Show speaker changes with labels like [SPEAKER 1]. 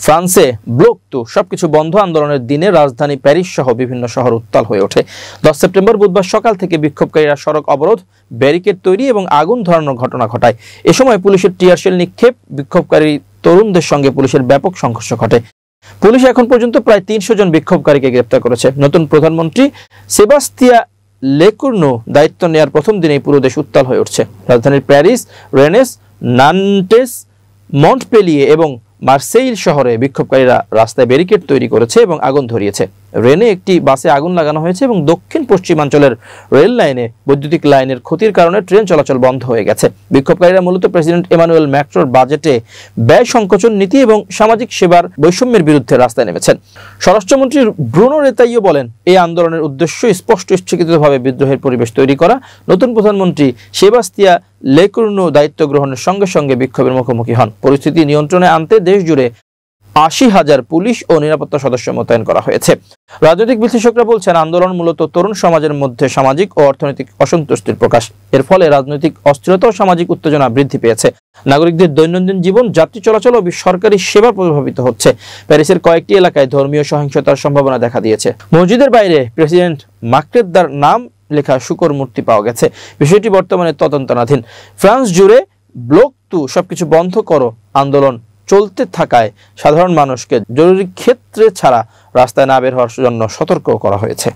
[SPEAKER 1] ফ্রান্সে block two সবকিছু বন্ধ আন্দোলনের দিনে রাজধানী প্যারিস সহ বিভিন্ন শহর উত্তাল হয়ে ওঠে। 10 সেপ্টেম্বর বুধবার সকাল থেকে বিক্ষোভকারীরা সড়ক অবরোধ, ব্যারিকেড তৈরি এবং আগুন ধরানোর ঘটনা ঘটায়। এ সময় পুলিশের টিয়ারশেল নিক্ষেপ, বিক্ষোভকারী তরুণদের সঙ্গে পুলিশের ব্যাপক সংঘর্ষ ঘটে। পুলিশ এখন পর্যন্ত প্রায় 300 জন বিক্ষোভকারীকে গ্রেপ্তার করেছে। নতুন প্রধানমন্ত্রী সেবাস্তিয়া লেকুর্নো দায়িত্ব নেওয়ার প্রথম দিনেই পুরো দেশ উত্তাল হয়ে উঠছে। রাজধানীর প্যারিস, রেনেস, নান্টেস, মন্টপেলিয়ে এবং মার্সেইল শহরে বিক্ষোভকারীরা রাস্তায় ব্যারিকেড তৈরি করেছে এবং আগুন ধরিয়েছে। রেনে একটি বাসে আগুন লাগানো হয়েছে এবং দক্ষিণ পশ্চিমাঞ্চলের রেল লাইনে বৈদ্যুতিক লাইনের ক্ষতির কারণে ট্রেন চলাচল বন্ধ হয়ে গেছে। বিক্ষোভকারীরা মূলত প্রেসিডেন্ট এমানুয়েল ম্যাক্রোর বাজেটে ব্যয় সংকোচন নীতি এবং সামাজিক সেবার বৈষম্যের বিরুদ্ধে রাস্তায় নেমেছেন। স্বরাষ্ট্রমন্ত্রী ব্রুনো রেতাইও বলেন, এই আন্দোলনের উদ্দেশ্য স্পষ্ট ইচ্ছাকৃতভাবে বিদ্রোহের পরিবেশ তৈরি করা। নতুন প্রধানমন্ত্রী সেবাস্তিয়া লেকুর্নো দায়িত্ব গ্রহণের সঙ্গে সঙ্গে বিক্ষোভের মুখোমুখি হন। পরিস্থিতি নিয়ন্ত্রণে আনতে দেশ জুড়ে 80,000 পুলিশ ও নিরাপত্তা সদস্য মোতায়েন করা হয়েছে। রাজনৈতিক বিশ্লেষকরা বলছেন, আন্দোলন মূলত তরুণ সমাজের মধ্যে সামাজিক ও অর্থনৈতিক অসন্তুষ্টির প্রকাশ। এর ফলে রাজনৈতিক অস্থিরতা ও সামাজিক উত্তেজনা বৃদ্ধি পেয়েছে। নাগরিকদের দৈনন্দিন জীবন, যাত্রী চলাচল ও সরকারি সেবা প্রভাবিত হচ্ছে। প্যারিসের কয়েকটি এলাকায় ধর্মীয় সহিংসতার সম্ভাবনা দেখা দিয়েছে। মসজিদের বাইরে প্রেসিডেন্ট মাক্রেদার নাম লেখা শূকর মূর্তি পাওয়া গেছে। বিষয়টি বর্তমানে তদন্তাধীন। ফ্রান্স জুড়ে ব্লক টু সবকিছু বন্ধ করো আন্দোলন চলতে থাকায় সাধারণ মানুষকে জরুরি ক্ষেত্রে ছাড়া রাস্তায় না বের হওয়ার জন্য সতর্ক করা হয়েছে।